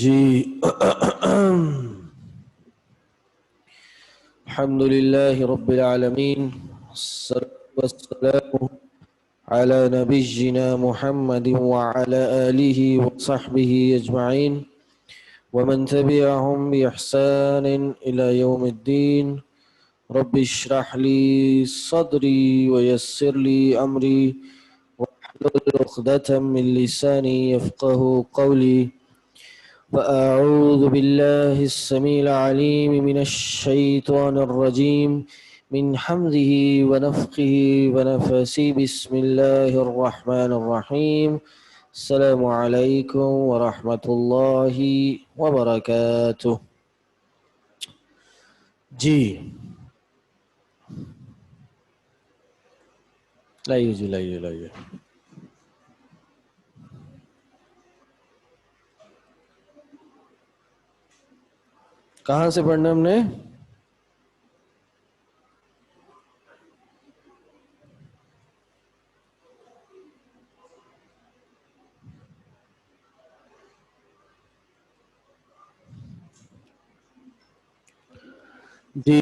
جی الحمد لله رب العالمين والصلاة والسلام على نبينا محمد وعلى آله وصحبه أجمعين ومن تبعهم بإحسان إلى يوم الدين رب اشرح لي صدري ويسر لي أمري واحلل عقدة من لساني يفقه قولي فأعوذ بالله السميع العليم من الشيطان الرجيم من حمده ونفخه ونفسه بسم الله الرحمن الرحيم السلام عليكم ورحمة الله وبركاته. جی لائیے کہاں سے پڑھنا ہم نے؟ جی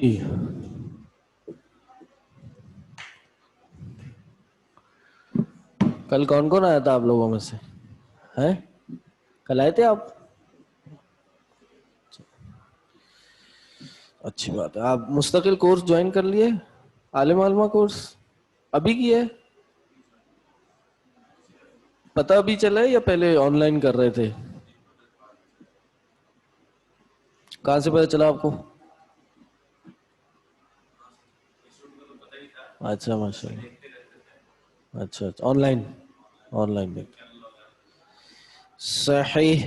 کل کون کون آیا تھا آپ لوگوں میں سے؟ ہیں کل آئے تھے آپ؟ اچھی بات ہے. آپ مستقل کورس جوائن کر لیے؟ عالم علمہ کورس ابھی کیا ہے؟ پتہ ابھی چلا ہے یا پہلے آن لائن کر رہے تھے؟ کہاں سے پتہ چلا آپ کو؟ اچھا ماشاء اللہ. اچھا آن لائن دیکھتے صحیح.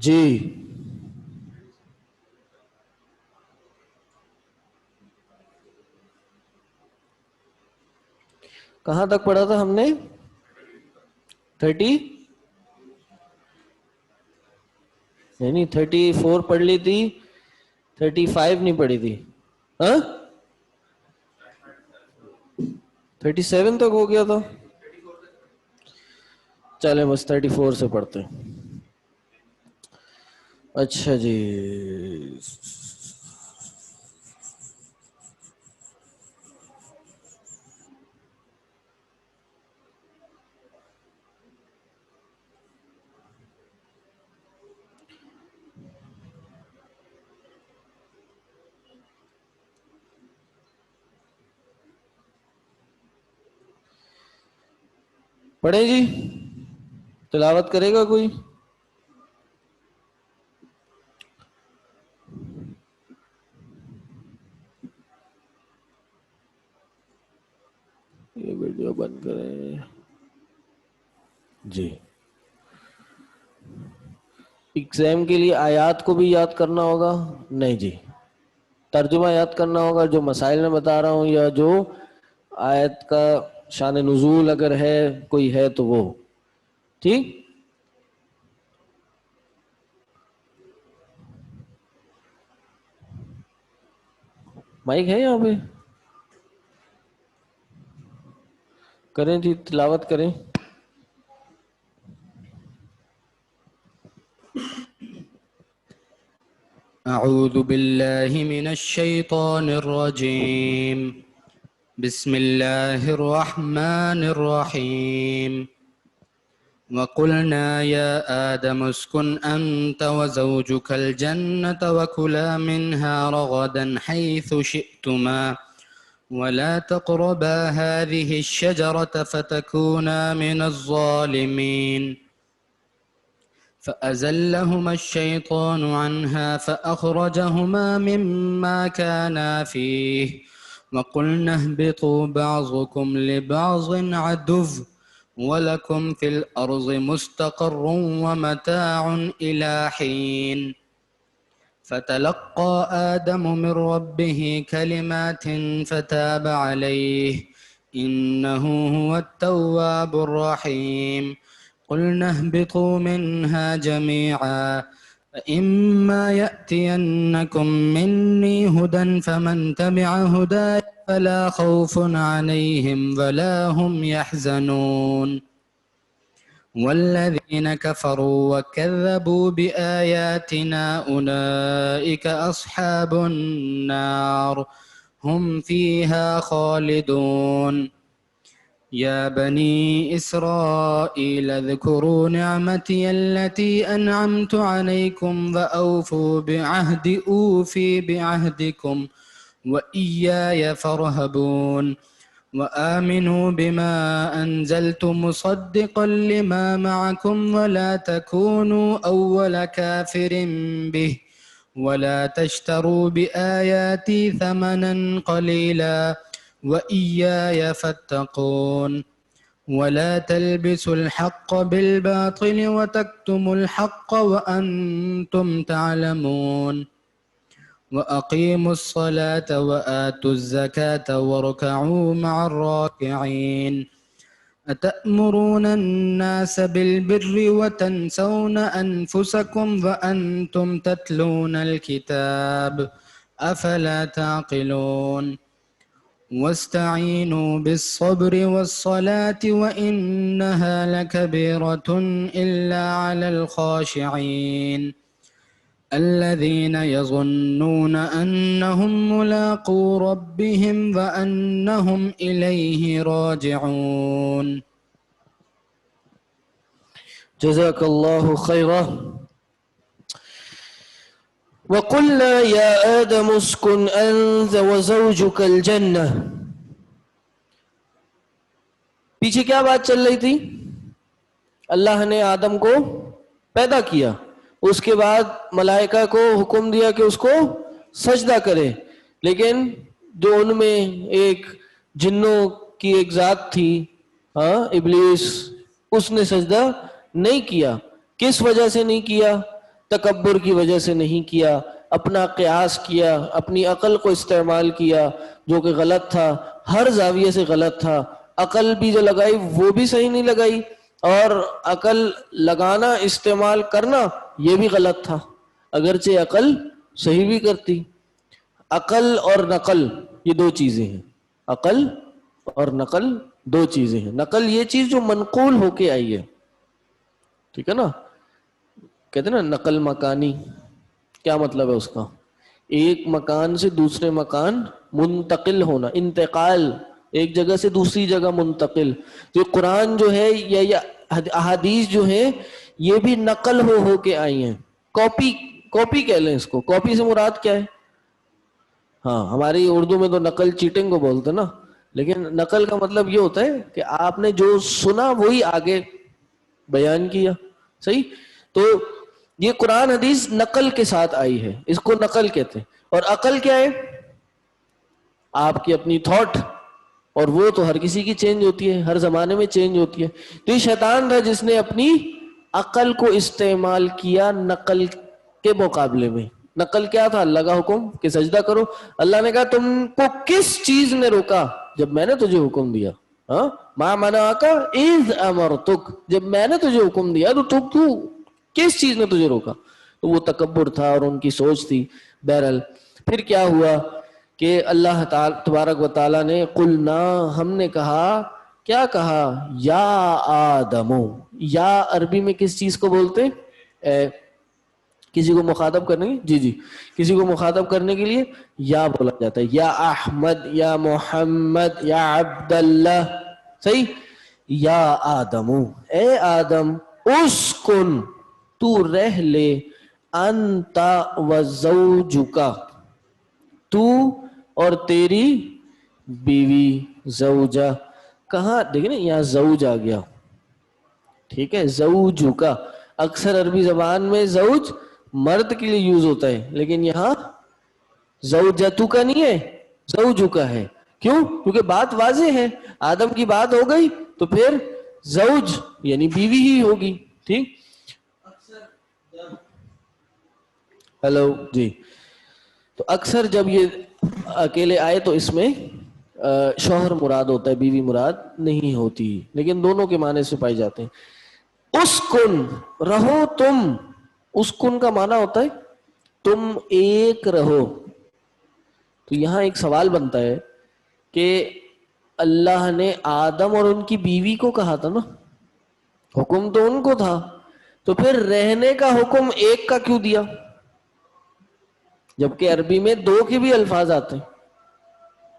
جی کہاں تک پڑھا تھا ہم نے؟ 30 نہیں 34 پڑھ لی تھی, 35 نہیں پڑھی تھی. ہاں 37 تک ہو گیا تھا. چلے بس 34 سے پڑھتے ہیں. اچھا جی پڑھیں جی. تلاوت کرے گا کوئی؟ یہ ویڈیو بند کریں جی. ایگزام کے لیے آیات کو بھی یاد کرنا ہوگا؟ نہیں جی, ترجمہ یاد کرنا ہوگا جو مسائل میں بتا رہا ہوں, یا جو آیت کا شان نزول اگر ہے کوئی ہے تو وہ ٹھیک. مائک ہے یہاں پہ؟ کریں جی تلاوت کریں. أعوذ بالله من الشيطان الرجيم. بسم الله الرحمن الرحيم. وقلنا يا آدم اسكن أنت وزوجك الجنة وكلا منها رغدا حيث شئتما ولا تقربا هذه الشجرة فتكونا من الظالمين. فأزلهما الشيطان عنها فأخرجهما مما كانا فيه وقلنا اهبطوا بعضكم لبعض عدو ولكم في الأرض مستقر ومتاع إلى حين. فتلقى آدم من ربه كلمات فتاب عليه إنه هو التواب الرحيم. قلنا اهبطوا منها جميعا فإما يأتينكم مني هدى فمن تبع هداي فلا خوف عليهم ولا هم يحزنون والذين كفروا وكذبوا بآياتنا أولئك أصحاب النار هم فيها خالدون يا بني إسرائيل اذكروا نعمتي التي أنعمت عليكم وأوفوا بعهدي أوفي بعهدكم وإياي فارهبون وآمنوا بما أنزلت مصدقا لما معكم ولا تكونوا أول كافر به ولا تشتروا بآياتي ثمنا قليلا وإياي فاتقون ولا تلبسوا الحق بالباطل وتكتموا الحق وأنتم تعلمون وأقيموا الصلاة وآتوا الزكاة واركعوا مع الراكعين أتأمرون الناس بالبر وتنسون أنفسكم وأنتم تتلون الكتاب أفلا تعقلون واستعينوا بالصبر والصلاة وإنها لكبيرة إلا على الخاشعين الذين يظنون أنهم ملاقو ربهم وأنهم إليه راجعون. جزاك الله خيرا. وقلنا يا آدم اسكن أنت وزوجك الجنة. پیچھے کیا بات چل رہی تھی؟ اللہ نے آدم کو پیدا کیا، اس کے بعد ملائکہ کو حکم دیا کہ اس کو سجدہ کرے، لیکن جو ان میں ایک جنوں کی ایک ذات تھی ابلیس، اس نے سجدہ نہیں کیا. کس وجہ سے نہیں کیا؟ تکبر کی وجہ سے نہیں کیا، اپنا قیاس کیا، اپنی عقل کو استعمال کیا جو کہ غلط تھا، ہر زاویے سے غلط تھا. عقل بھی جو لگائی وہ بھی صحیح نہیں لگائی، اور عقل لگانا استعمال کرنا یہ بھی غلط تھا، اگرچہ عقل صحیح بھی کرتی. عقل اور نقل یہ دو چیزیں ہیں، عقل اور نقل دو چیزیں ہیں. نقل یہ چیز جو منقول ہو کے آئی ہے، ٹھیک ہے نا، کہتے ہیں نا نقل مکانی. کیا مطلب ہے اس کا؟ ایک مکان سے دوسرے مکان منتقل ہونا، انتقال، ایک جگہ سے دوسری جگہ منتقل. جو قرآن جو ہے یا احادیث جو ہے یہ بھی نقل ہو کے آئی ہیں. کاپی کہہ لیں اس کو. کاپی سے مراد کیا ہے؟ ہاں ہماری اردو میں تو نقل چیٹنگ کو بولتے نا، لیکن نقل کا مطلب یہ ہوتا ہے کہ آپ نے جو سنا وہی آگے بیان کیا. صحیح؟ تو یہ قرآن حدیث نقل کے ساتھ آئی ہے، اس کو نقل کہتے ہیں. اور عقل کیا ہے؟ آپ کی اپنی تھاٹ، اور وہ تو ہر کسی کی چینج ہوتی ہے، ہر زمانے میں چینج ہوتی ہے. تو یہ شیطان تھا جس نے اپنی عقل کو استعمال کیا نقل کے مقابلے میں. نقل کیا تھا؟ اللہ کا حکم کہ سجدہ کرو. اللہ نے کہا تم کو کس چیز نے روکا جب میں نے تجھے حکم دیا؟ ما منعک اذ امرتک، جب میں نے تجھے حکم دیا تو کس چیز نے تجھے روکا؟ تو وہ تکبر تھا اور ان کی سوچ تھی. بہرحال پھر کیا ہوا کہ اللہ تعالی تبارک و تعالیٰ نے قلنا، ہم نے کہا، کیا کہا؟ یا آدم. یا عربی میں کس چیز کو بولتے؟ کسی کو مخاطب کرنے کی، جی کسی کو مخاطب کرنے کے لیے یا بولا جاتا ہے. یا احمد، یا محمد، یا عبداللہ. صحیح؟ یا آدم، اے آدم، اسکن، تو رہ لے، انت و زوجکا، تو اور تیری بیوی، زوجہ. کہاں دیکھیں نا یہاں زوج آ گیا، ٹھیک ہے، زوجکا. اکثر عربی زبان میں زوج مرد کے لیے یوز ہوتا ہے، لیکن یہاں زوجتو کا نہیں ہے، زوجو کا ہے. کیوں؟ کیونکہ بات واضح ہے، آدم کی بات ہو گئی تو پھر زوج یعنی بیوی ہی ہوگی. ٹھیک. ہیلو جی. تو اکثر جب یہ اکیلے آئے تو اس میں شوہر مراد ہوتا ہے، بیوی مراد نہیں ہوتی، لیکن دونوں کے معنی سے پائی جاتے ہیں. اسکن، رہو تم، اسکن کا معنی ہوتا ہے تم ایک رہو. تو یہاں ایک سوال بنتا ہے کہ اللہ نے آدم اور ان کی بیوی کو کہا تھا نا, حکم تو ان کو تھا, تو پھر رہنے کا حکم ایک کا کیوں دیا, جبکہ عربی میں دو کے بھی الفاظ آتے ہیں.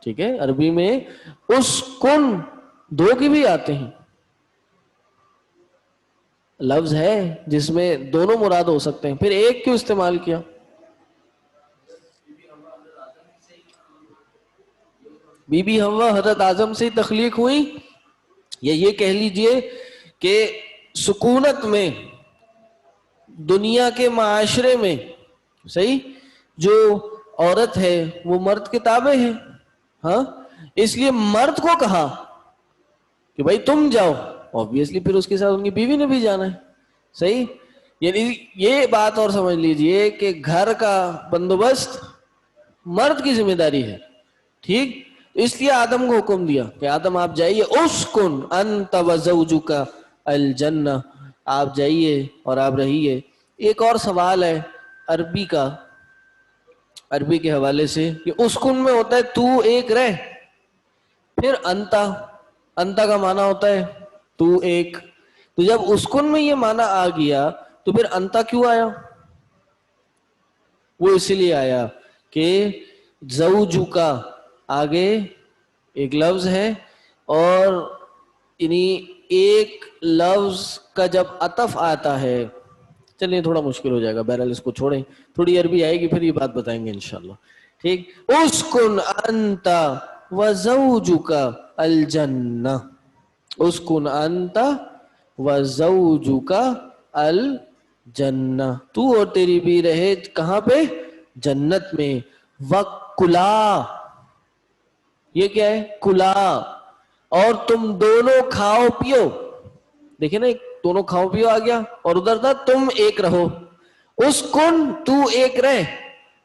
ٹھیک ہے, عربی میں اسکن دو کے بھی آتے ہیں, لفظ ہے جس میں دونوں مراد ہو سکتے ہیں, پھر ایک کیوں استعمال کیا؟ بی بی حوا حضرت اعظم سے تخلیق ہوئی, یا یہ کہہ لیجئے کہ سکونت میں دنیا کے معاشرے میں صحیح جو عورت ہے وہ مرد کے تابع ہے. ہاں, اس لیے مرد کو کہا کہ بھائی تم جاؤ, obviously پھر اس کے ساتھ ان کی بیوی نے بھی جانا ہے. صحیح, یعنی یہ بات اور سمجھ لیجئے کہ گھر کا بندوبست مرد کی ذمہ داری ہے. ٹھیک, اس لیے آدم کو حکم دیا کہ آدم آپ جائیے, اسکن انت وزوجک الجنہ, آپ جائیے اور آپ رہیے. ایک اور سوال ہے عربی کا, عربی کے حوالے سے, کہ اسکن میں ہوتا ہے تو ایک رہ, پھر انتا, انتا کا معنی ہوتا ہے تو ایک. تو جب اسکن میں یہ معنی آ گیا تو پھر انتا کیوں آیا؟ وہ اسی لیے آیا کہ زوجکا آگے ایک لفظ ہے, اور یعنی ایک لفظ کا جب عطف آتا ہے, چلیے تھوڑا مشکل ہو جائے گا, بہرحال اس کو چھوڑیں, تھوڑی عربی آئے گی پھر یہ بات بتائیں گے انشاءاللہ. ٹھیک, اسکن انت وزوجک الجنہ, اسکن انت وزوجک الجنہ, تو اور تیری بھی رہے کہاں پہ؟ جنت میں. وَکُلَا, یہ کیا ہے؟ کلا, اور تم دونوں کھاؤ پیو. دیکھیں نا, دونوں کھاؤ پیو آ گیا, اور ادھر تھا تم ایک رہو. اسکن تو ایک رہ,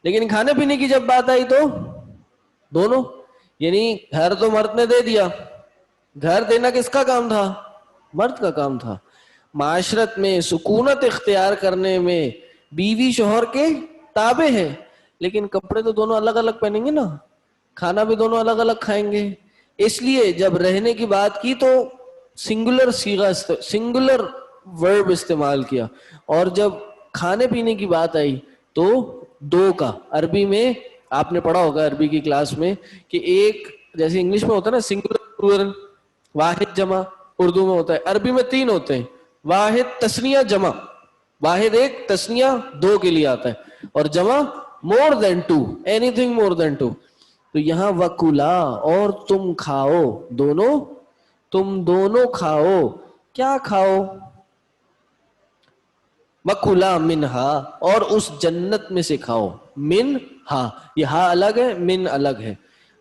لیکن کھانے پینے کی جب بات آئی تو دونوں, یعنی گھر تو مرد نے دے دیا, گھر دینا کس کا کام تھا؟ مرد کا کام تھا. معاشرت میں سکونت اختیار کرنے میں بیوی شوہر کے تابع ہے, لیکن کپڑے تو دونوں الگ الگ پہنیں گے نا, کھانا بھی دونوں الگ الگ کھائیں گے. اس لیے جب رہنے کی بات کی تو سنگولر صیغہ, سنگولر ورب استعمال کیا, اور جب کھانے پینے کی بات آئی تو دو کا. عربی میں آپ نے پڑھا ہوگا عربی کی کلاس میں کہ ایک, جیسے انگلش میں ہوتا ہے نا سنگولر واحد جمع, اردو میں ہوتا ہے, عربی میں تین ہوتے ہیں, واحد تثنیہ جمع, واحد ایک, تثنیہ دو کے لیے آتا ہے, اور جمع more than two, anything more than two. تو یہاں وکلا, اور تم کھاؤ دونوں, تم دونوں کھاؤ, کیا کھاؤ؟ وکلا منہا, اور اس جنت میں سے کھاؤ. منہا, یہ ہا الگ ہے, من الگ ہے.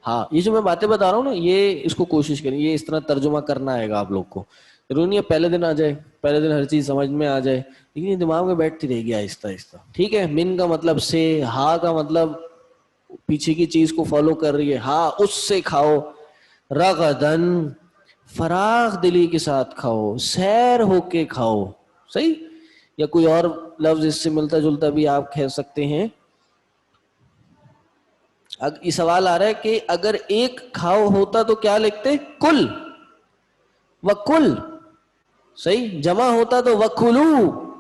ہاں, یہ جو میں باتیں بتا رہا ہوں نا, یہ اس کو کوشش کریں, یہ اس طرح ترجمہ کرنا آئے گا آپ لوگ کو. ضروری نہیں ہے پہلے دن آ جائے, پہلے دن ہر چیز سمجھ میں آ جائے, لیکن یہ دماغ میں بیٹھتی رہے گی آہستہ آہستہ. ٹھیک ہے, من کا مطلب سے, ہا کا مطلب پیچھے کی چیز کو فالو کر رہی ہے, ہاں اس سے کھاؤ. رغدن, فراغ دلی کے ساتھ کھاؤ, سیر ہو کے کھاؤ. صحیح, یا کوئی اور لفظ اس سے ملتا جلتا بھی آپ کہہ سکتے ہیں. یہ سوال آ رہا ہے کہ اگر ایک کھاؤ ہوتا تو کیا لکھتے؟ کل, وکل. صحیح, جمع ہوتا تو وکلو,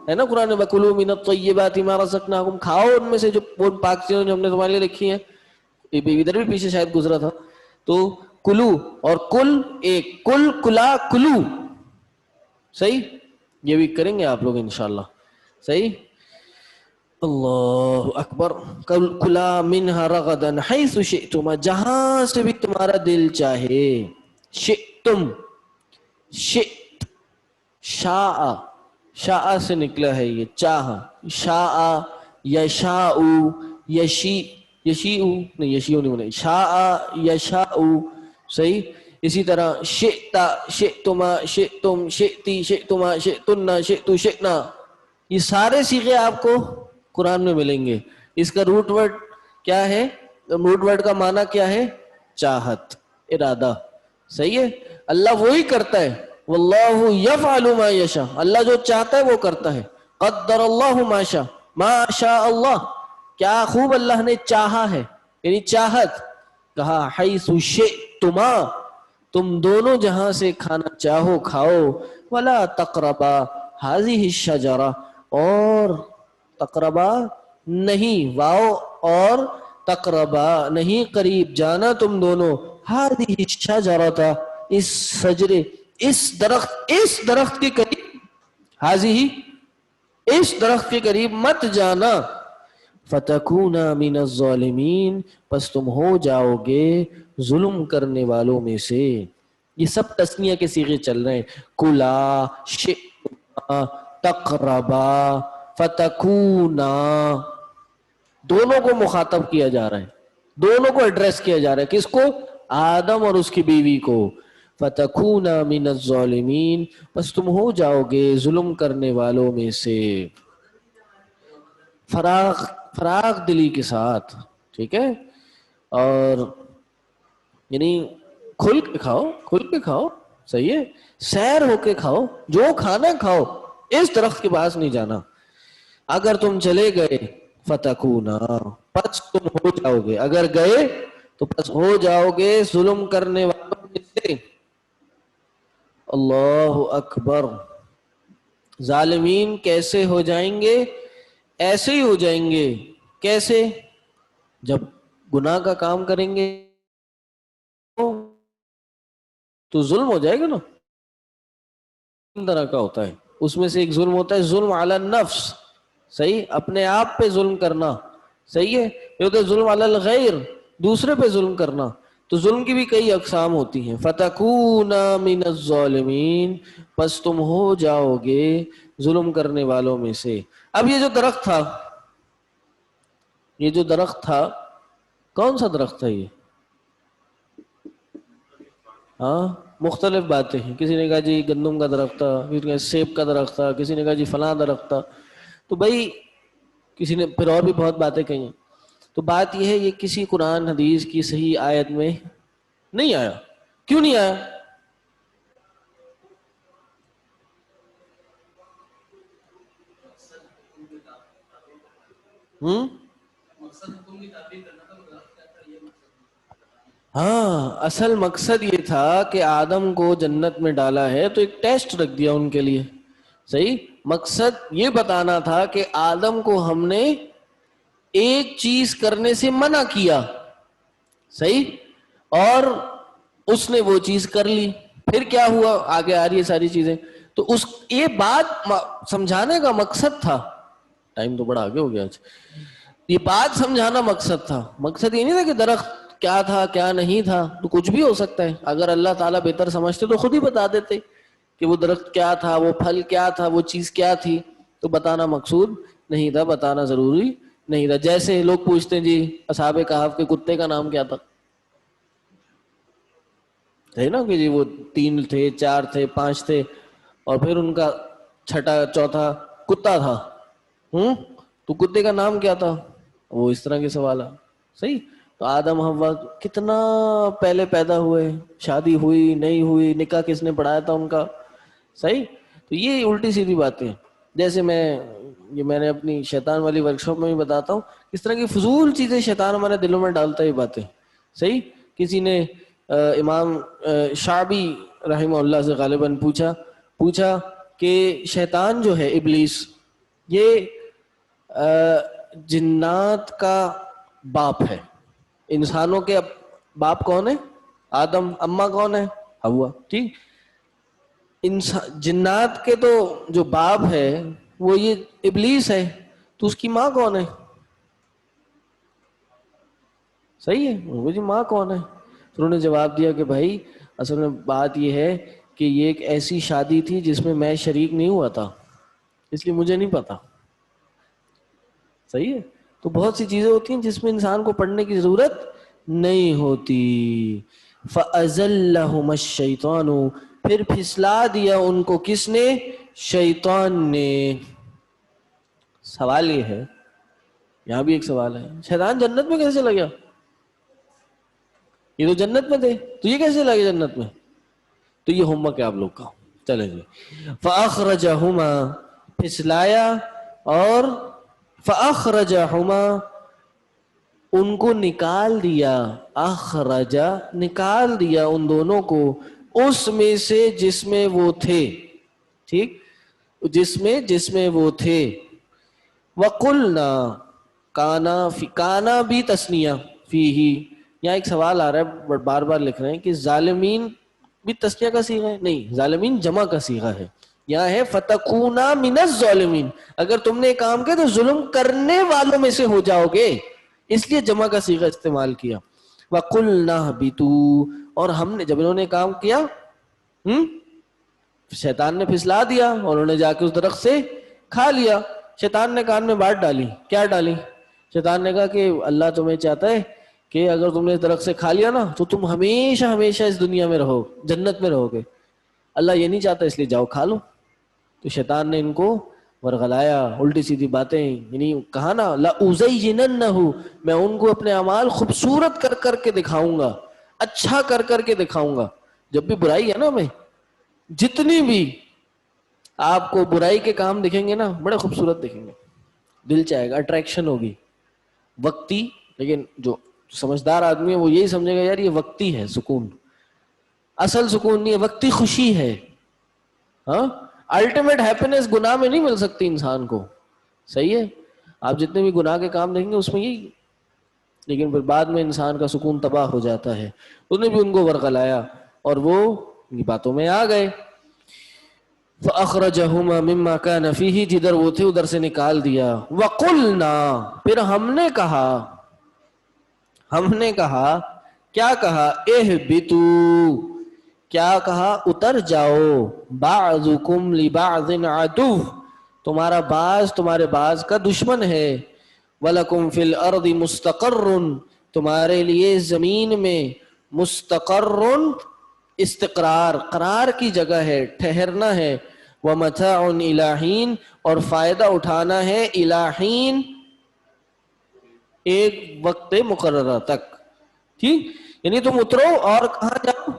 ہے نا قرآن میں, وکلوا من الطیبات ما رزقناکم, کھاؤ ان میں سے جو پاک چیزیں جو ہم نے تمہارے لیے رکھی ہیں. ادھر بھی پیچھے شاید گزرا تھا. تو کلو اور کل ایک, کل کلا کلو. صحیح, یہ بھی کریں گے آپ لوگ انشاءاللہ. صحیح, اللہ اکبر. کلا منہا رغدن حیث شئتما, جہاں سے بھی تمہارا دل چاہے. شئتم, شئت, شاء, شاء سے نکلا ہے یہ, چاہ, شاء, یشاء, یشی, یشیء نہیں, یشیء نہیں بنے, شاء یشاء. صحیح, اسی طرح شئتا, شئتما, شئتم, شئتی, شئتما, شئتن, شئتو, شئنا. یہ سارے صیغے آپ کو قرآن میں ملیں گے. اس کا روٹ ورڈ کیا ہے؟ روٹ ورڈ کا معنی کیا ہے؟ چاہت, ارادہ. صحیح ہے, اللہ وہی کرتا ہے. واللہ یفعل ما یشاء, اللہ جو چاہتا ہے وہ کرتا ہے. قدر اللہ ما شاء, ما شاء اللہ، کیا خوب اللہ نے چاہا ہے، یعنی چاہت. کہا حیث شئتما، تم دونوں جہاں سے کھانا چاہو کھاؤ. ولا تقربا هذه الشجرہ، اور تقربا نہیں، واو اور تقربا نہیں، قریب جانا تم دونوں، هذه الشجرہ اس شجرے، اس درخت کے قریب، هذه اس درخت کے قریب مت جانا. فتکونا من الظالمین، پس تم ہو جاؤ گے ظلم کرنے والوں میں سے. یہ سب تسنیہ کے صیغے چل رہے ہیں. کلا، شئتما، تقربا، فتکونا، دونوں کو مخاطب کیا جا رہا ہے، دونوں کو ایڈریس کیا جا رہا ہے. کس کو؟ آدم اور اس کی بیوی کو. فتکونا من الظالمین، پس تم ہو جاؤ گے ظلم کرنے والوں میں سے. فراغ دلی کے ساتھ، ٹھیک ہے، اور یعنی کھل کے کھاؤ، صحیح ہے، سیر ہو کے کھاؤ، جو کھانا کھاؤ، اس درخت کے پاس نہیں جانا. اگر تم چلے گئے فتکونا، پس تم ہو جاؤ گے، اگر گئے تو پس ہو جاؤ گے ظلم کرنے والوں میں سے. اللہ اکبر. ظالمین کیسے ہو جائیں گے؟ ایسے ہی ہو جائیں گے. کیسے؟ جب گناہ کا کام کریں گے تو ظلم ہو جائے گا نا. تین طرح کا ہوتا ہے، اس میں سے ایک ظلم ہوتا ہے ظلم علی النفس، صحیح، اپنے آپ پہ ظلم کرنا، صحیح ہے. یہ ہوتا ہے ظلم علی الغیر، دوسرے پہ ظلم کرنا. تو ظلم کی بھی کئی اقسام ہوتی ہیں. فتکونا من الظالمین، پس تم ہو جاؤ گے ظلم کرنے والوں میں سے. اب یہ جو درخت تھا، کون سا درخت تھا یہ؟ ہاں، مختلف باتیں ہیں. کسی نے کہا جی گندم کا درخت تھا، کسی نے کہا سیب کا درخت تھا، کسی نے کہا جی فلاں درخت تھا. تو بھائی کسی نے پھر اور بھی بہت باتیں کہی ہیں. تو بات یہ ہے، یہ کسی قرآن حدیث کی صحیح آیت میں نہیں آیا. کیوں نہیں آیا؟ ہاں، اصل مقصد یہ تھا کہ آدم کو جنت میں ڈالا ہے تو ایک ٹیسٹ رکھ دیا ان کے لیے، صحیح. مقصد یہ بتانا تھا کہ آدم کو ہم نے ایک چیز کرنے سے منع کیا، صحیح، اور اس نے وہ چیز کر لی. پھر کیا ہوا؟ آگے آ رہی ہے ساری چیزیں. تو یہ بات سمجھانے کا مقصد تھا. ٹائم تو بڑا آگے ہو گیا آج. یہ بات سمجھانا مقصد تھا. مقصد یہ نہیں تھا کہ درخت کیا تھا کیا نہیں تھا. تو کچھ بھی ہو سکتا ہے، اگر اللہ تعالیٰ بہتر سمجھتے تو خود ہی بتا دیتے کہ وہ درخت کیا تھا، وہ پھل کیا تھا، وہ چیز کیا تھی. تو بتانا مقصود نہیں تھا، بتانا ضروری نہیں تھا. جیسے لوگ پوچھتے ہیں جی اصحاب کہف کے کتے کا نام کیا تھا، ہے نا، کہ جی وہ 3 تھے، 4 تھے، 5 تھے، اور پھر ان کا چھٹا چوتھا کتا تھا. تو کتے کا نام کیا تھا؟ وہ اس طرح کے سوال ہے، صحیح. تو آدم حوا کتنا پہلے پیدا ہوئے، شادی ہوئی نہیں ہوئی، نکاح کس نے پڑھایا تھا ان کا، صحیح. تو یہ الٹی سیدھی باتیں ہیں. جیسے میں نے اپنی شیطان والی ورکشاپ میں بھی بتاتا ہوں، اس طرح کی فضول چیزیں شیطان ہمارے دلوں میں ڈالتا ہے باتیں، صحیح. کسی نے امام شعبی رحمہ اللہ سے غالباً پوچھا کہ شیطان جو ہے ابلیس، یہ جنات کا باپ ہے. انسانوں کے باپ کون ہے؟ آدم. اماں کون ہے؟ حوا. ٹھیک. جنات کے تو جو باپ ہے وہ یہ ابلیس ہے. تو اس کی ماں کون ہے؟ صحیح ہے، وہ جی ماں کون ہے؟ پھر انہوں نے جواب دیا کہ بھائی اصل میں بات یہ ہے کہ یہ ایک ایسی شادی تھی جس میں میں شریک نہیں ہوا تھا، اس لیے مجھے نہیں پتا. صحیح ہے. تو بہت سی چیزیں ہوتی ہیں جس میں انسان کو پڑھنے کی ضرورت نہیں ہوتی. فَأَزَلَّهُمَا الشَّيْطَانُ، پھر پھسلا دیا ان کو کس نے؟ شیطان نے. سوال یہ ہے، یہاں بھی ایک سوال ہے، شیطان جنت میں کیسے لگا؟ یہ تو جنت میں تھے، تو یہ کیسے لگے جنت میں؟ تو یہ ہوم ورک ہے آپ لوگ کا. چلیں جی. فَأَخْرَجَهُمَا، پھسلایا اور فَأَخْرَجَهُمَا ان کو نکال دیا، اخرجا نکال دیا ان دونوں کو اس میں سے جس میں وہ تھے، ٹھیک، جس میں وہ تھے. وَقُلْنَا کانا بھی تسنیہ فیہی. یہاں ایک سوال آ رہا ہے، بار بار لکھ رہے ہیں کہ ظالمین بھی تسنیہ کا صیغہ ہے؟ نہیں، ظالمین جمع کا صیغہ ہے. یہاں ہے فَتَكُونَا مِنَ الظَّالِمِينَ، اگر تم نے کام کیا تو ظلم کرنے والوں میں سے ہو جاؤ گے، اس لیے جمع کا صیغہ استعمال کیا. وَقُلْنَا اهْبِطُوا، اور ہم نے جب انہوں نے کام کیا شیطان نے پھسلا دیا اور انہوں نے جا کے اس درخت سے کھا لیا. شیطان نے کان میں بات ڈالی. کیا ڈالی؟ شیطان نے کہا کہ اللہ تمہیں چاہتا ہے کہ اگر تم نے اس درخت سے کھا لیا نا تو تم ہمیشہ ہمیشہ اس دنیا میں رہو، جنت میں رہو گے. اللہ یہ نہیں چاہتا، اس لیے جاؤ کھا لو. تو شیطان نے ان کو ورغلایا، الٹی سیدھی باتیں، یعنی کہا نا لَأُزَيِّنَنَّهُ، میں ان کو اپنے اعمال خوبصورت کر کر کے دکھاؤں گا، اچھا کر کر کے دکھاؤں گا. جب بھی برائی ہے نا، ہمیں جتنی بھی آپ کو برائی کے کام دکھیں گے نا بڑے خوبصورت دکھیں گے، دل چاہے گا، اٹریکشن ہوگی وقتی. لیکن جو سمجھدار آدمی ہے وہ یہی سمجھے گا یار یہ وقتی ہے سکون، اصل سکون نہیں ہے، وقتی خوشی ہے. ہاں، الٹیمیٹ ہیپینس گناہ میں نہیں مل سکتی انسان کو. صحیح ہے، آپ جتنے بھی گناہ کے کام دیکھیں گے اس میں یہی، لیکن پھر بعد میں انسان کا سکون تباہ ہو جاتا ہے. اس نے بھی ان کو ورغلایا اور وہ ان باتوں میں آ گئے. فَأَخْرَجَهُمَا مِمَّا كَانَ فِيهِ، جدھر وہ تھے ادھر سے نکال دیا. وَقُلْنَا، پھر ہم نے کہا کیا کہا؟ اِهْبِطُوا، کیا کہا؟ اتر جاؤ. بَعْضُكُمْ لِبَعْضٍ عَدُوٌّ، تمہارا بعض تمہارے بعض کا دشمن ہے. وَلَكُمْ فِي الْأَرْضِ مُسْتَقَرٌّ، تمہارے لیے زمین میں مستقر، استقرار، قرار کی جگہ ہے، ٹھہرنا ہے. وَمَتَاعٌ إِلَىٰ حِينٍ، اور فائدہ اٹھانا ہے إِلَىٰ حِينٍ، ایک وقت مقررہ تک. ٹھیک، یعنی تم اترو اور کہاں جاؤ؟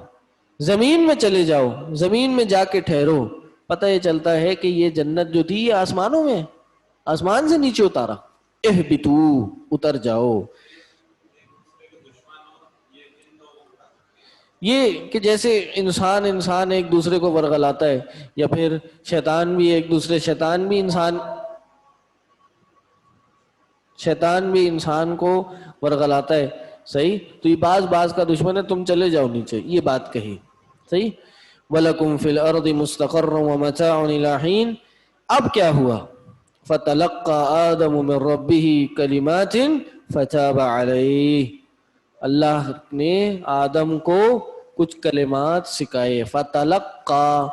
زمین میں چلے جاؤ، زمین میں جا کے ٹھہرو. پتہ یہ چلتا ہے کہ یہ جنت جو تھی یہ آسمانوں میں، آسمان سے نیچے اتارا. اہبطوا، اتر جاؤ. یہ کہ جیسے انسان ایک دوسرے کو ورغلاتا ہے، یا پھر شیطان بھی انسان کو ورغلاتا ہے. صحیح، تو یہ بعض کا دشمن ہے، تم چلے جاؤ نیچے، یہ بات کہی. صحیح. وَلَكُمْ فِي الْأَرْضِ مُسْتَقَرٌّ وَمَتَاعٌ إِلَىٰ حِينٍ. اب کیا ہوا؟ فَتَلَقَّىٰ آدَمُ مِن رَّبِّهِ كَلِمَاتٍ فَتَابَ عَلَيْهِ، اللہ نے آدم کو کچھ کلمات سکھائے. فَتَلَقَّىٰ،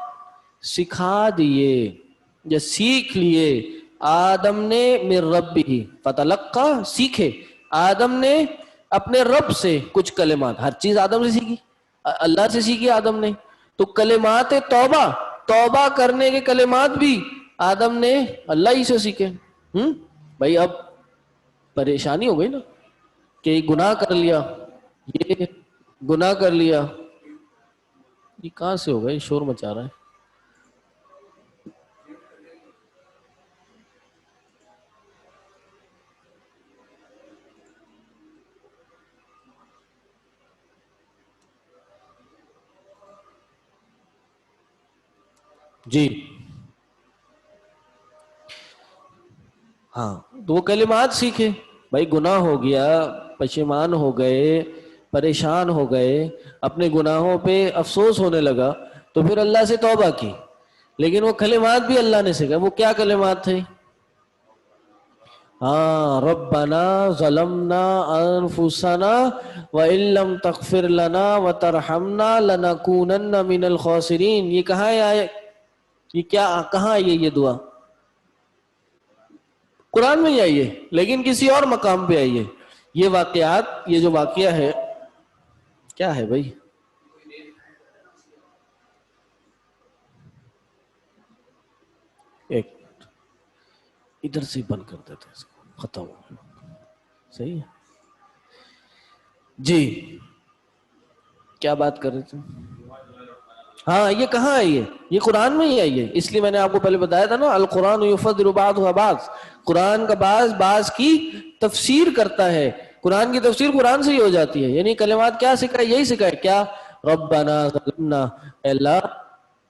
سکھا دیے یا سیکھ لیے. آدم نے من ربہ، فتلقى سیکھے، آدم نے اپنے رب سے کچھ کلمات. ہر چیز آدم سے سیکھی، اللہ سے سیکھی آدم نے. تو کلمات توبہ کرنے کے کلمات بھی آدم نے اللہ ہی سے سیکھے. بھائی اب پریشانی ہو گئی نا کہ گناہ کر لیا، یہ گناہ کر لیا. یہ کہاں سے ہوگا؟ یہ شور مچا رہا ہے. جی ہاں، تو وہ کلمات سیکھے. بھائی گناہ ہو گیا، پشیمان ہو گئے، پریشان ہو گئے، اپنے گناہوں پہ افسوس ہونے لگا، تو پھر اللہ سے توبہ کی. لیکن وہ کلمات بھی اللہ نے سکھائے. وہ کیا کلمات تھے؟ ہاں، ربنا ظلمنا انفسنا وان لم تغفر لنا وترحمنا لنکونن من الخاسرین. یہ کہاں ہے؟ یہ کیا کہاں آئی ہے یہ دعا؟ قرآن میں ہی آئی ہے، لیکن کسی اور مقام پہ آئی ہے. یہ واقعات، یہ جو واقعہ ہے کیا ہے بھائی؟ ایک ادھر سے بند کر دیتے اس کو، ختم ہو. صحیح ہے جی. کیا بات کر رہے تھے؟ ہاں یہ کہاں ہے؟ یہ قرآن میں ہی آئی ہے. اس لیے میں نے آپ کو پہلے بتایا تھا نا القرآن یفضل بعضها بعض، قرآن کا بعض کی تفسیر کرتا ہے. قرآن کی تفسیر قرآن سے ہی ہو جاتی ہے. یعنی کلمات کیا سکھائے؟ یہی سکھائے. کیا؟ ربنا ظلمنا، اے اللہ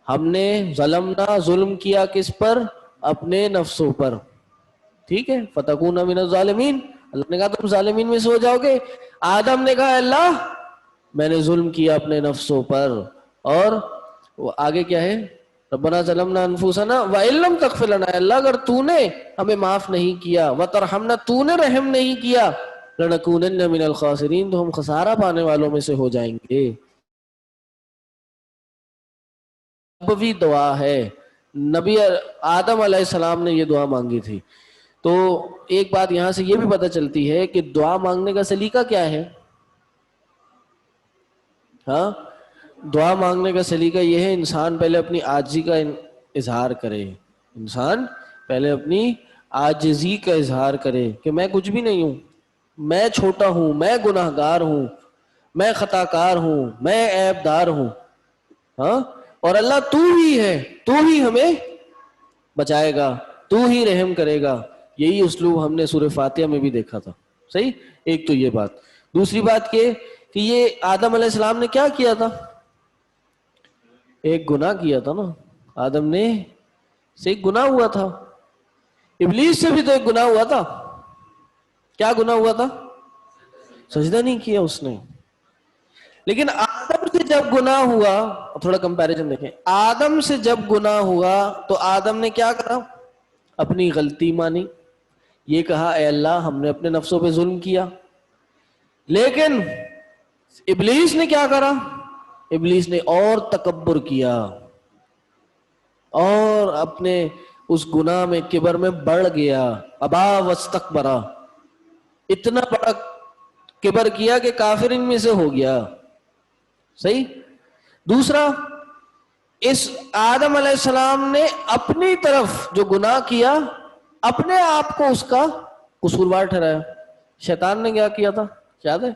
ہم نے ظلمنا، ظلم کیا کس پر؟ اپنے نفسوں پر. ٹھیک ہے، فتکون من الظالمین، اللہ نے کہا تم ظالمین میں سے ہو جاؤ گے. آدم نے کہا اللہ میں نے ظلم کیا اپنے نفسوں پر، اور وہ آگے کیا ہے؟ ربنا ظلمنا انفسنا وان لم تغفر لنا، اللہ اگر تو نے ہمیں معاف نہیں کیا، وترحمنا تو نے رحم نہیں کیا، لنکونن من الخاسرین تو ہم خسارہ پانے والوں میں سے ہو جائیں گے. نبوی دعا ہے، نبی آدم علیہ السلام نے یہ دعا مانگی تھی. تو ایک بات یہاں سے یہ بھی پتہ چلتی ہے کہ دعا مانگنے کا سلیقہ کیا ہے. ہاں، دعا مانگنے کا سلیقہ یہ ہے انسان پہلے اپنی عاجزی کا اظہار کرے. انسان پہلے اپنی عاجزی کا اظہار کرے کہ میں کچھ بھی نہیں ہوں، میں چھوٹا ہوں، میں گناہ گار ہوں، میں خطا کار ہوں، میں عیب دار ہوں. ہاں، اور اللہ تو ہی ہے، تو ہی ہمیں بچائے گا، تو ہی رحم کرے گا. یہی اسلوب ہم نے سورہ فاتحہ میں بھی دیکھا تھا. صحیح. ایک تو یہ بات. دوسری بات یہ کہ یہ آدم علیہ السلام نے کیا کیا تھا؟ ایک گناہ کیا تھا نا. آدم نے سے ایک گناہ ہوا تھا. ابلیس سے بھی تو ایک گناہ ہوا تھا. کیا گناہ ہوا تھا؟ سجدہ نہیں کیا اس نے. لیکن آدم سے جب گناہ ہوا، تھوڑا کمپیریزن دیکھیں، آدم سے جب گناہ ہوا تو آدم نے کیا کرا؟ اپنی غلطی مانی. یہ کہا اے اللہ ہم نے اپنے نفسوں پہ ظلم کیا. لیکن ابلیس نے کیا کرا؟ ابلیس نے اور تکبر کیا اور اپنے اس گناہ میں کبر میں بڑھ گیا. ابا واستکبرا، اتنا بڑا کبر کیا کہ کافر ان میں سے ہو گیا. صحیح. دوسرا، اس آدم علیہ السلام نے اپنی طرف جو گناہ کیا اپنے آپ کو اس کا قصوروار ٹھہرایا. شیطان نے کیا کیا تھا یاد ہے؟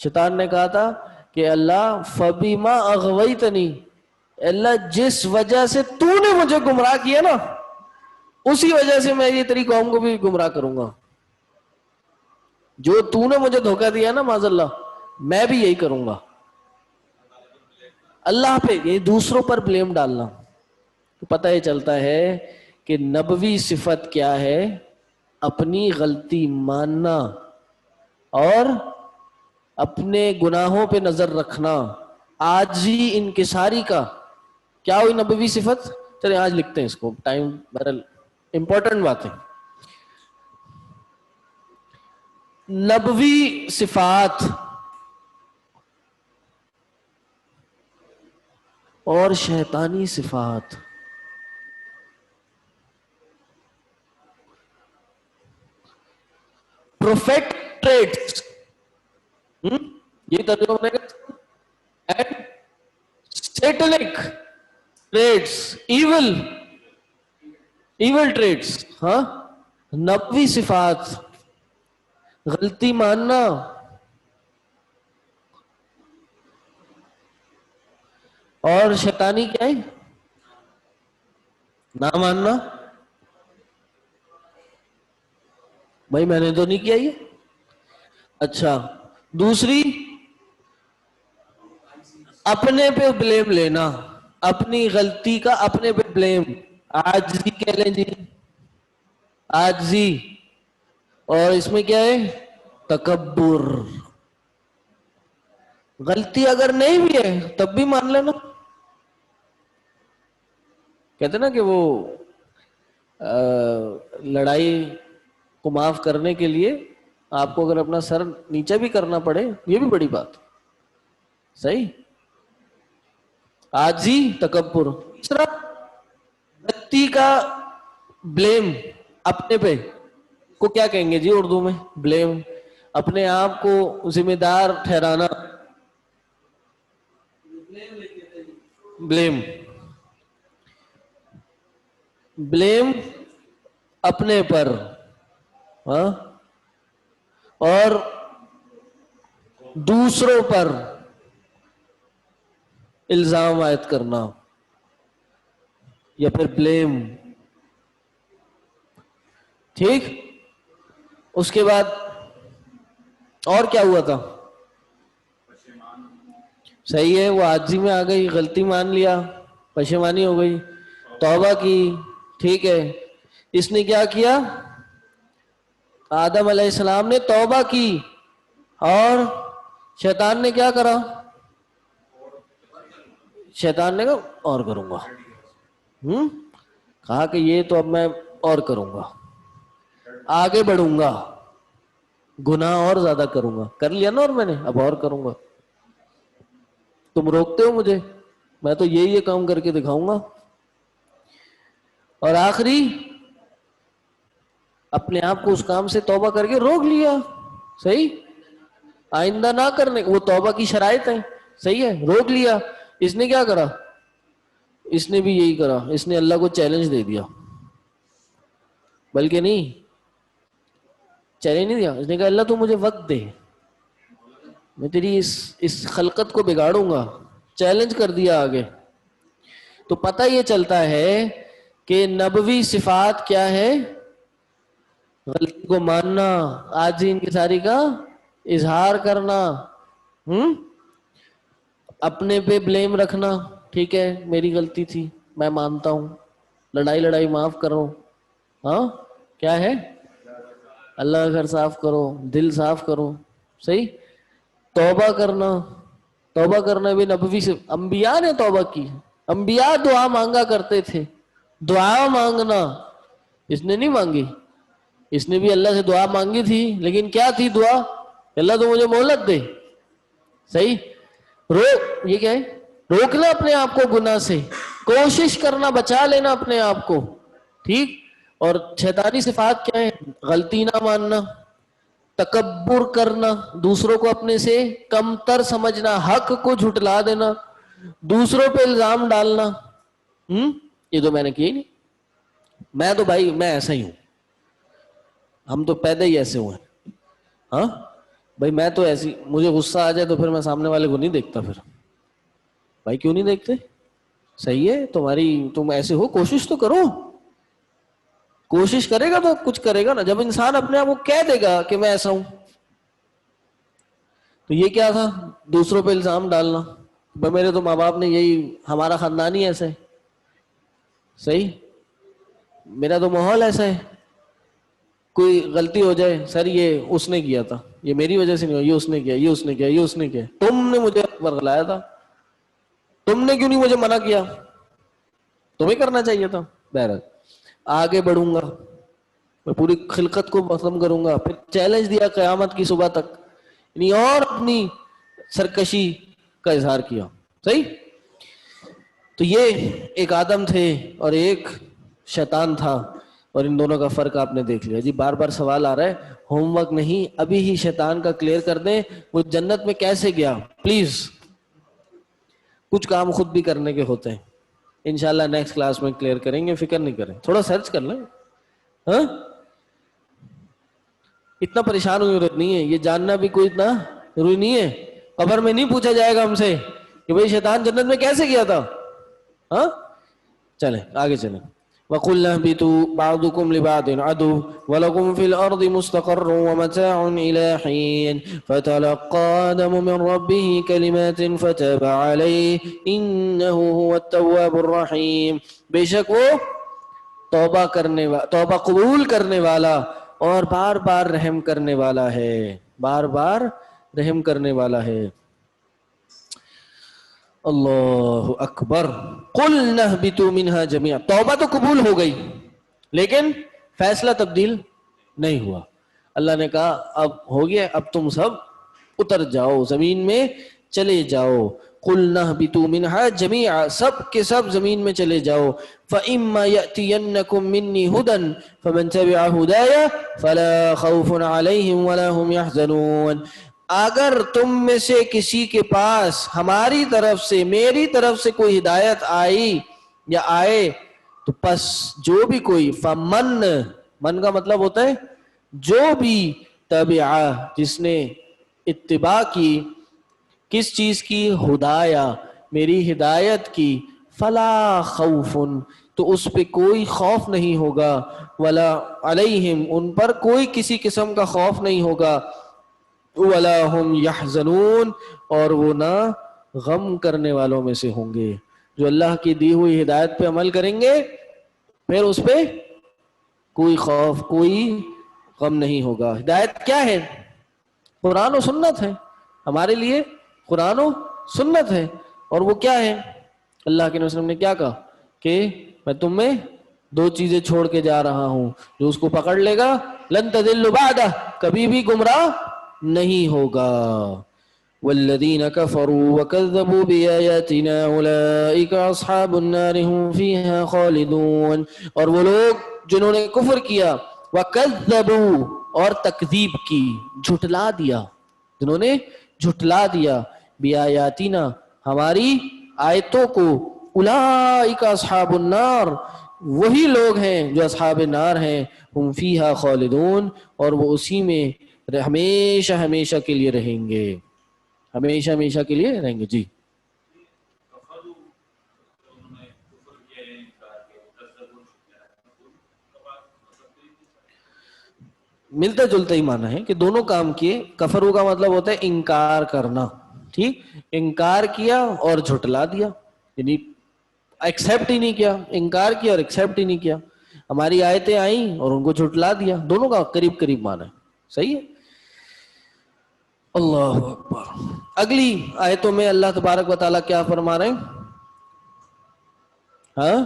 شیطان نے کہا تھا کہ اللہ فبما اغویتنی، اللہ جس وجہ سے تو نے مجھے گمراہ کیا نا اسی وجہ سے میں یہ تیری قوم کو بھی گمراہ کروں گا. جو تو نے مجھے دھوکہ دیا نا معاذ اللہ، میں بھی یہی کروں گا. اللہ پہ یہ دوسروں پر بلیم ڈالنا. تو پتہ یہ چلتا ہے کہ نبوی صفت کیا ہے؟ اپنی غلطی ماننا اور اپنے گناہوں پہ نظر رکھنا، عاجزی انکساری کا. کیا ہوئی نبوی صفت؟ چلیں آج لکھتے ہیں اس کو، ٹائم بہرحال امپورٹنٹ بات ہے. نبوی صفات اور شیطانی صفات. پروفیٹ ٹریٹس، یہ ترجمہ ہونے کا، and satanic traits, evil traits. ہاں، نبوی صفات غلطی ماننا، اور شیطانی کیا ہے؟ نہ ماننا. بھائی میں نے تو نہیں کیا یہ. اچھا، دوسری اپنے پہ بلیم لینا، اپنی غلطی کا اپنے پہ بلیم. عاجزی کہہ لیں جی، عاجزی. اور اس میں کیا ہے؟ تکبر. غلطی اگر نہیں بھی ہے تب بھی مان لینا. کہتے نا کہ وہ لڑائی کو معاف کرنے کے لیے آپ کو اگر اپنا سر نیچے بھی کرنا پڑے یہ بھی بڑی بات. صحیح. عاجزی، تکبر. تیسرا غلطی کا بلیم اپنے پہ کو کیا کہیں گے جی اردو میں؟ بلیم. اپنے آپ کو ذمہ دار ٹھہرانا. بلیم، بلیم اپنے پر. ہاں، اور دوسروں پر. الزام عائد کرنا یا پھر بلیم. ٹھیک. اس کے بعد اور کیا ہوا تھا؟ صحیح ہے، وہ عاجزی میں آ گئی، غلطی مان لیا، پشیمانی ہو گئی، توبہ کی. ٹھیک ہے. اس نے کیا کیا؟ آدم علیہ السلام نے توبہ کی، اور شیطان نے کیا کرا؟ شیطان نے کہا اور کروں گا. کہا کہ یہ تو اب میں اور کروں گا، آگے بڑھوں گا، گناہ اور زیادہ کروں گا. کر لیا نا اور میں نے، اب اور کروں گا. تم روکتے ہو مجھے، میں تو یہ کام کر کے دکھاؤں گا. اور آخری اپنے آپ کو اس کام سے توبہ کر کے روک لیا. صحیح، آئندہ نہ کرنے، وہ توبہ کی شرائط ہے. صحیح ہے، روک لیا. اس نے کیا کرا؟ اس نے بھی یہی کرا، اس نے اللہ کو چیلنج دے دیا. بلکہ نہیں، چیلنج نہیں دیا، اس نے کہا اللہ تو مجھے وقت دے، میں تیری اس خلقت کو بگاڑوں گا. چیلنج کر دیا آگے. تو پتہ یہ چلتا ہے کہ نبوی صفات کیا ہے؟ غلطی کو ماننا، عاجزی انکساری کا اظہار کرنا، اپنے پہ بلیم رکھنا. ٹھیک ہے میری غلطی تھی، میں مانتا ہوں، لڑائی معاف کرو. ہاں کیا ہے؟ اللہ کا گھر صاف کرو، دل صاف کرو. صحیح. توبہ کرنا بھی نبوی سے، انبیاء نے توبہ کی. انبیاء دعا مانگا کرتے تھے. دعا مانگنا اس نے نہیں مانگی، اس نے بھی اللہ سے دعا مانگی تھی، لیکن کیا تھی دعا؟ اللہ تو مجھے مہلت دے. صحیح. یہ کیا ہے؟ روکنا اپنے آپ کو گناہ سے، کوشش کرنا بچا لینا اپنے آپ کو. ٹھیک. اور شیطانی صفات کیا ہے؟ غلطی نہ ماننا، تکبر کرنا، دوسروں کو اپنے سے کم تر سمجھنا، حق کو جھٹلا دینا، دوسروں پہ الزام ڈالنا. یہ تو میں نے کی نہیں، میں تو بھائی میں ایسا ہی ہوں، ہم تو پیدا ہی ایسے ہوئے. ہاں بھائی میں تو ایسی، مجھے غصہ آ جائے تو پھر میں سامنے والے کو نہیں دیکھتا. پھر بھائی کیوں نہیں دیکھتے؟ صحیح ہے تم ایسے ہو، کوشش تو کرو. کوشش کرے گا تو کچھ کرے گا نا. جب انسان اپنے آپ کو کہہ دے گا کہ میں ایسا ہوں، تو یہ کیا تھا؟ دوسروں پہ الزام ڈالنا. بھائی میرے تو ماں باپ نے یہی، ہمارا خاندان ہی ایسا ہے. صحیح. میرا تو ماحول ایسا ہے، کوئی غلطی ہو جائے، سر یہ اس نے کیا تھا، یہ میری وجہ سے نہیں ہوا، یہ اس نے کیا، یہ اس نے کیا، یہ اس نے کیا، تم نے مجھے ورغلایا تھا، تم نے کیوں نہیں مجھے منع کیا، تمہیں کرنا چاہیے تھا. بہرحال آگے بڑھوں گا، میں پوری خلقت کو ختم کروں گا. پھر چیلنج دیا قیامت کی صبح تک، یعنی اور اپنی سرکشی کا اظہار کیا. صحیح. تو یہ ایک آدم تھے اور ایک شیطان تھا، اور ان دونوں کا فرق آپ نے دیکھ لیا. جی بار بار سوال آ رہا ہے، ہوم ورک نہیں، ابھی ہی شیطان کا کلیئر کر دیں. وہ جنت میں کیسے گیا؟ پلیز کچھ کام خود بھی کرنے کے ہوتے ہیں، انشاءاللہ نیکسٹ کلاس میں کلیئر کریں گے، فکر نہیں کریں، تھوڑا سرچ کر لیں. ہاں اتنا پریشان ہوئی ضرورت نہیں ہے، یہ جاننا بھی کوئی اتنا ضروری نہیں ہے. قبر میں نہیں پوچھا جائے گا ہم سے کہ بھئی شیطان جنت میں کیسے گیا تھا. ہاں چلیں آگے چلیں. وَقُلْنَا اهْبِطُوا بَعْضُكُمْ لِبَعْضٍ عَدُوٌّ وَلَكُمْ فِي الْأَرْضِ مُسْتَقَرٌّ وَمَتَاعٌ إِلَىٰ حِينٍ فَتَلَقَّىٰ آدَمُ مِن رَّبِّهِ كَلِمَاتٍ فَتَابَ عَلَيْهِ إِنَّهُ هُوَ التَّوَّابُ الرَّحِيمُ. بے شک وہ توبہ قبول کرنے والا اور بار بار رحم کرنے والا ہے، بار بار رحم کرنے والا ہے. اللہ اکبر. قُلْنَا اهْبِطُوا مِنْهَا جَمِيعًا. توبہ تو قبول ہو گئی لیکن فیصلہ تبدیل نہیں ہوا. اللہ نے کہا اب ہو گیا، اب تم سب اتر جاؤ، زمین میں چلے جاؤ. قُلْنَا اهْبِطُوا مِنْهَا جَمِيعًا، سب کے سب زمین میں چلے جاؤ. فَإِمَّا يَأْتِيَنَّكُم مِّنِّي هُدًى فَمَن تَبِعَ هُدَايَ فَلَا خَوْفٌ عَلَيْهِمْ وَلَا هُمْ يَحْزَنُونَ. اگر تم میں سے کسی کے پاس ہماری طرف سے، میری طرف سے کوئی ہدایت آئی یا آئے تو پس جو بھی کوئی من کا مطلب ہوتا ہے جو بھی تبعہ، جس نے اتباع کی، کس چیز کی؟ ہدایا، میری ہدایت کی، فلا خوف، تو اس پہ کوئی خوف نہیں ہوگا، ولا علیہم، ان پر کوئی کسی قسم کا خوف نہیں ہوگا، ولا ہم یحزنون، اور وہ نہ غم کرنے والوں میں سے ہوں گے۔ جو اللہ کی دی ہوئی ہدایت پہ عمل کریں گے پھر اس پہ کوئی خوف کوئی غم نہیں ہوگا۔ ہدایت کیا ہے؟ قرآن و سنت ہے، ہمارے لیے قرآن و سنت ہے۔ اور وہ کیا ہے؟ اللہ کے نبی صلی اللہ علیہ وسلم نے کیا کہا کہ میں تم میں دو چیزیں چھوڑ کے جا رہا ہوں، جو اس کو پکڑ لے گا لن تضل بعدہ، کبھی بھی گمراہ نہیں ہوگا۔ والذین کفروا وکذبوا بآیاتنا اولئک اصحاب النار هم فیہا خالدون، اور وہ لوگ جنہوں نے کفر کیا، وکذبوا، اور تکذیب کی، جھٹلا دیا، جنہوں نے جھٹلا دیا، بآیاتنا، ہماری آیتوں کو، اولئک اصحاب النار، وہی لوگ ہیں جو اصحاب نار ہیں، ہم فیہا خالدون، اور وہ اسی میں ہمیشہ ہمیشہ کے لیے رہیں گے، ہمیشہ ہمیشہ کے لیے رہیں گے۔ جی ملتا جلتا ہی معنی ہے کہ دونوں کام کیے۔ کفرو کا مطلب ہوتا ہے انکار کرنا، ٹھیک، انکار کیا اور جھٹلا دیا، یعنی ایکسیپٹ ہی نہیں کیا، انکار کیا اور ایکسیپٹ ہی نہیں کیا۔ ہماری آیتیں آئیں اور ان کو جھٹلا دیا، دونوں کا قریب قریب معنی ہے، صحیح ہے۔ اللہ اکبر۔ اگلی آیتوں میں اللہ تبارک و تعالیٰ کیا فرما رہے ہیں؟ ہاں،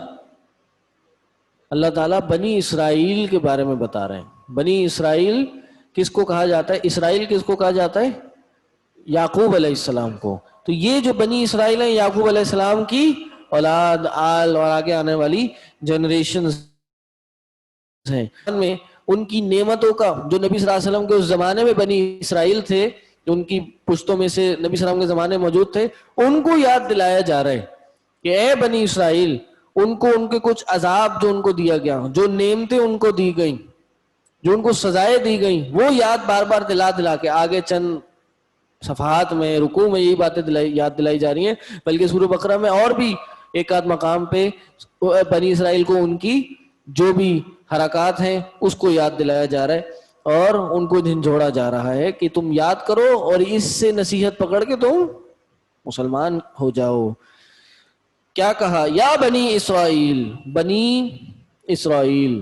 اللہ تعالیٰ بنی اسرائیل کے بارے میں بتا رہے ہیں۔ بنی اسرائیل کس کو کہا جاتا ہے؟ اسرائیل کس کو کہا جاتا ہے؟ یعقوب علیہ السلام کو۔ تو یہ جو بنی اسرائیل ہیں یعقوب علیہ السلام کی اولاد، آل اور آگے آنے والی جنریشنز ہیں، میں ان کی نعمتوں کا، جو نبی صلی اللہ علیہ وسلم کے اس زمانے میں بنی اسرائیل تھے، جو ان کی پشتوں میں سے نبی صلی اللہ علیہ وسلم کے زمانے میں موجود تھے، ان کو یاد دلایا جا رہا ہے کہ اے بنی اسرائیل، ان کو ان کے کچھ عذاب جو ان کو دیا گیا، جو نعمتیں ان کو دی گئیں، جو ان کو سزائیں دی گئیں، وہ یاد بار بار دلا دلا کے آگے چند صفحات میں، رکوع میں یہی باتیں یاد دلائی جا رہی ہیں، بلکہ سورہ بقرہ میں اور بھی ایک آدھ مقام پہ بنی اسرائیل کو ان کی جو بھی حرکات ہیں اس کو یاد دلایا جا رہا ہے، اور ان کو جھنجھوڑا جا رہا ہے کہ تم یاد کرو اور اس سے نصیحت پکڑ کے تم مسلمان ہو جاؤ۔ کیا کہا؟ یا بنی اسرائیل، بنی اسرائیل،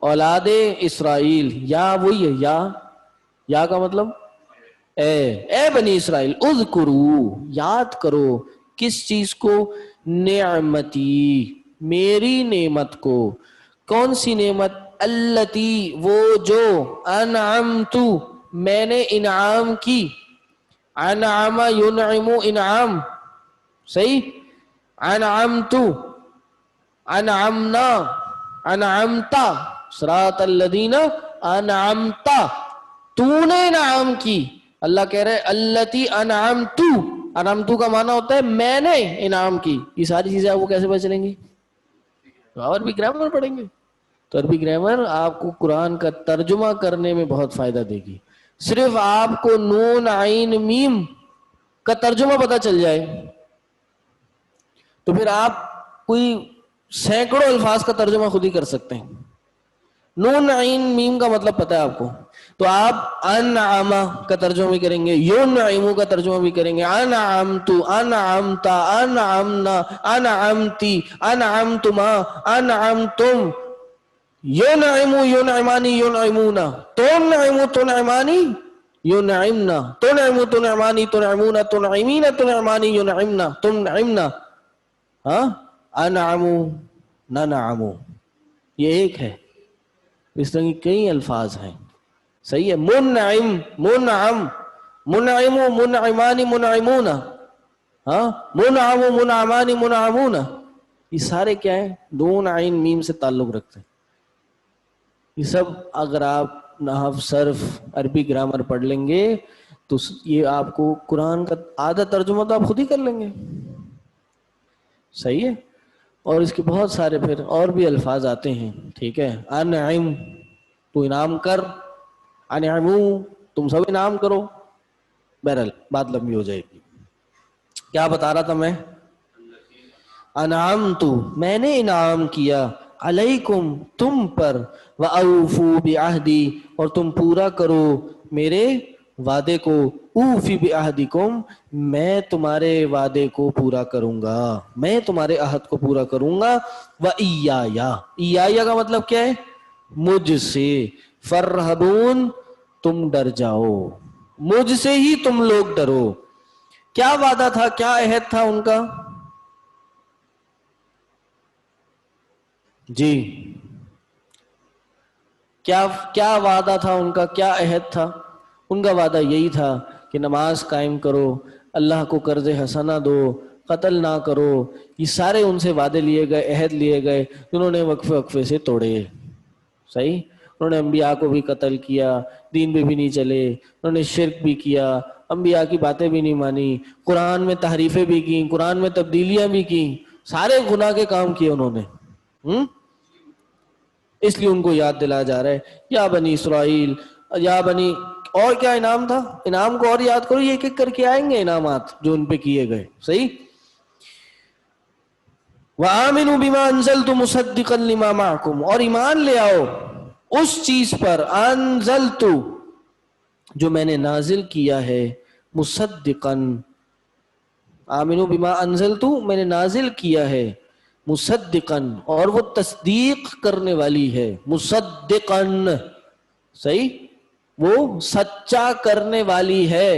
اولاد اسرائیل، یا وہی ہے، یا کا مطلب اے بنی اسرائیل، اذکرو، یاد کرو، کس چیز کو؟ نعمتی، میری نعمت کو۔ کون سی نعمت؟ التی، وہ جو، انعمت، میں نے انعام کی، انعم ینعم، انعام، صحیح، انعمت، انعمنا، انعمتا، صراط الذین انعمتا، تو نے انعام کی۔ اللہ کہہ رہے التی انعمت، انعمت کا معنی ہوتا ہے میں نے انعام کی۔ یہ ساری چیزیں آپ کو کیسے پتہ چلیں گی؟ اور بھی گرامر پڑھیں گے تو عربی گرامر آپ کو قرآن کا ترجمہ کرنے میں بہت فائدہ دے گی۔ صرف آپ کو نون عین میم کا ترجمہ پتہ چل جائے تو پھر آپ کوئی سینکڑوں الفاظ کا ترجمہ خود ہی کر سکتے ہیں۔ نون عین میم کا مطلب پتہ ہے آپ کو، تو آپ انعم کا ترجمہ بھی کریں گے، ینعم کا ترجمہ بھی کریں گے، انعمت، انعمتا، انعمنا، انعمتی، انعمتما، انعمتم، ینعم، ینعمانی، ینعمونا، تنعم، تنعمانی، ینعمنا، تنعم، تنعمانی، تنعمونا، تنعمین، تنعمانی، ینعمنا، تنعمنا، ہاں، انعم، ننعم، یہ ایک ہے، اس طرح کی کئی الفاظ ہیں، صحیح ہے۔ منعم، منعم، منعم، منعمانی، منعمون، ہاں، منعم، منعمانی، منعمون، یہ سارے کیا ہیں؟ نون عین میم سے تعلق رکھتے ہیں۔ یہ سب اگر آپ نحو، صرف، عربی گرامر پڑھ لیں گے تو یہ آپ کو قرآن کا آدھا ترجمہ تو آپ خود ہی کر لیں گے، صحیح ہے۔ اور اس کے بہت سارے پھر اور بھی الفاظ آتے ہیں، ٹھیک ہے۔ انعم، تو انعام کر، انعمو، تم سب انعام کرو، بہرحال بات لمبی ہو جائے گی۔ کیا بتا رہا تھا میں؟ انعمت، میں نے انعام کیا، علیکم، تم پر، وَأَوْفُوا بِعَهْدِي، اور تم پورا کرو میرے وعدے کو، اوفی بعہدکم، میں تمہارے وعدے کو پورا کروں گا، میں تمہارے عہد کو پورا کروں گا، وَإِيَّايَ، ایَّايَ کا مطلب کیا ہے؟ مجھ سے، فَارْهَبُونَ، تم ڈر جاؤ، مجھ سے ہی تم لوگ ڈرو۔ کیا وعدہ تھا، کیا عہد تھا ان کا؟ جی کیا وعدہ تھا ان کا، کیا عہد تھا؟ ان کا وعدہ یہی تھا کہ نماز قائم کرو، اللہ کو قرض حسنہ دو، قتل نہ کرو۔ یہ سارے ان سے وعدے لیے گئے، عہد لیے گئے، انہوں نے وقفے وقفے سے توڑے۔ صحیح، انہوں نے انبیاء کو بھی قتل کیا، دین پہ بھی نہیں چلے، انہوں نے شرک بھی کیا، انبیاء کی باتیں بھی نہیں مانی، قرآن میں تحریفیں بھی کی، قرآن میں تبدیلیاں بھی کی، سارے گناہ کے کام کیے انہوں نے۔ اس لیے ان کو یاد دلایا جا رہا ہے، یا بنی اسرائیل، یا بنی، اور کیا انعام تھا؟ انعام کو اور یاد کرو، یہ ایک ایک کر کے آئیں گے انعامات جو ان پہ کیے گئے۔ صحیح، وَآمِنُوا بِمَا أَنزَلْتُ مُصَدِّقًا لِمَا مَعَكُمْ، اور ایمان لے آؤ اس چیز پر، انزلت، جو میں نے نازل کیا ہے، مصدقاً، آمنوا بما انزلت، میں نے نازل کیا ہے، مصدقاً، اور وہ تصدیق کرنے والی ہے، مصدقاً، صحیح، وہ سچا کرنے والی ہے،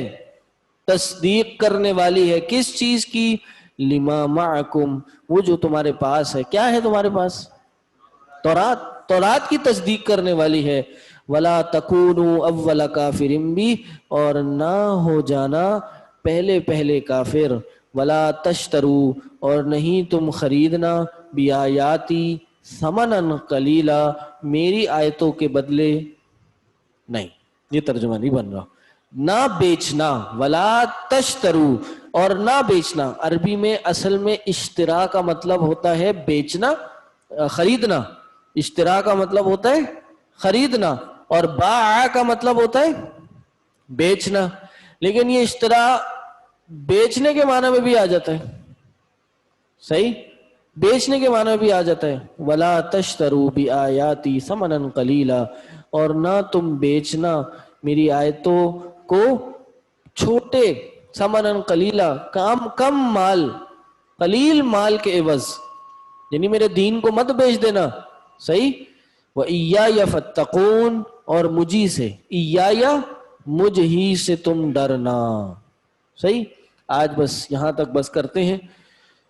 تصدیق کرنے والی ہے، کس چیز کی؟ لما معکم، وہ جو تمہارے پاس ہے۔ کیا ہے تمہارے پاس؟ تورات، تورات کی تصدیق کرنے والی ہے۔ ولا تکونوا اول کافر بھی، اور نہ ہو جانا پہلے پہلے کافر، ولا تشترو، اور نہیں تم خریدنا، بیااتی، ثمنا قلیلا، میری آیتوں کے بدلے نہیں، یہ ترجمہ نہیں بن رہا، نہ بیچنا، ولا تشترو، اور نہ بیچنا، عربی میں اصل میں اشترا کا مطلب ہوتا ہے بیچنا، خریدنا، اشترا کا مطلب ہوتا ہے خریدنا، اور باع کا مطلب ہوتا ہے بیچنا، لیکن یہ اشترا بیچنے کے معنی میں بھی آ جاتا ہے۔ صحیح، بیچنے کے معنی میں بھی آ جاتا ہے، ولا تشتروا بآیاتی ثمنا قلیلا، اور نہ تم بیچنا میری آیتوں کو چھوٹے، ثمنا قلیلا، کم مال، قلیل مال کے عوض، یعنی میرے دین کو مت بیچ دینا۔ صحیح، وَإِيَّايَ فَاتَّقُونَ، اور مجھی سے، ایایا، مجھ ہی سے تم ڈرنا۔ صحیح، آج بس یہاں تک بس کرتے ہیں،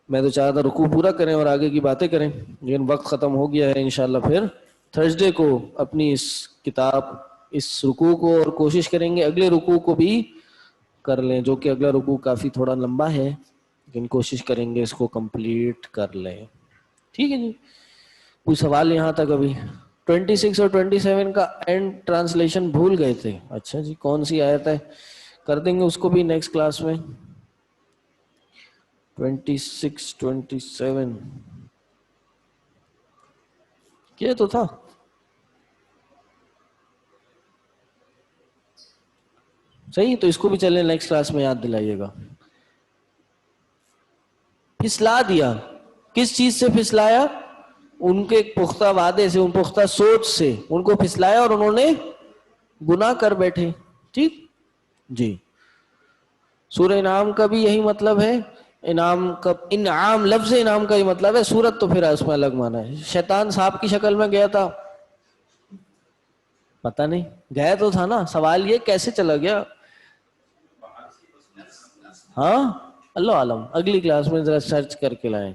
میں تو چاہتا تھا رکوع پورا کریں اور آگے کی باتیں کریں، لیکن وقت ختم ہو گیا ہے۔ انشاءاللہ پھر تھرسڈے کو اپنی اس کتاب، اس رکوع کو، اور کوشش کریں گے اگلے رکوع کو بھی کر لیں، جو کہ اگلا رکوع کافی تھوڑا لمبا ہے، لیکن کوشش کریں گے اس کو کمپلیٹ کر لیں۔ ٹھیک ہے جی، کوئی سوال یہاں تک؟ ابھی 26 اور 27 کا اینڈ ٹرانسلیشن بھول گئے تھے، اچھا جی، کون سی آیت ہے؟ کر دیں گے اس کو بھی نیکسٹ کلاس میں۔ 26 27 کیا تو تھا، صحیح، تو اس کو بھی چلیں نیکسٹ کلاس میں یاد دلائیے گا۔ پھسلا دیا، کس چیز سے پھسلایا؟ ان کے پختہ وعدے سے، ان پختہ سوچ سے ان کو پھسلایا، اور انہوں نے گناہ کر بیٹھے۔ ٹھیک جی، سورہ انعام کا بھی یہی مطلب ہے، انعام کا، انعام لفظ انعام کا ہی مطلب ہے، سورت تو پھر اس میں الگ معنی ہے۔ شیطان سانپ کی شکل میں گیا تھا، پتہ نہیں گیا تو تھا نا، سوال یہ کیسے چلا گیا؟ ہاں اللہ عالم، اگلی کلاس میں ذرا سرچ کر کے لائیں۔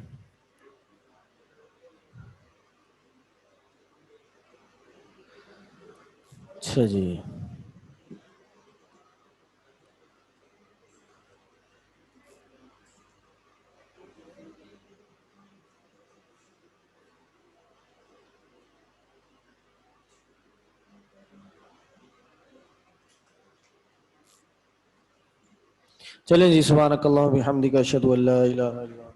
اچھا جی، چلیں جی، سبحانک اللہم و بحمدک، اشہد ان لا الہ الا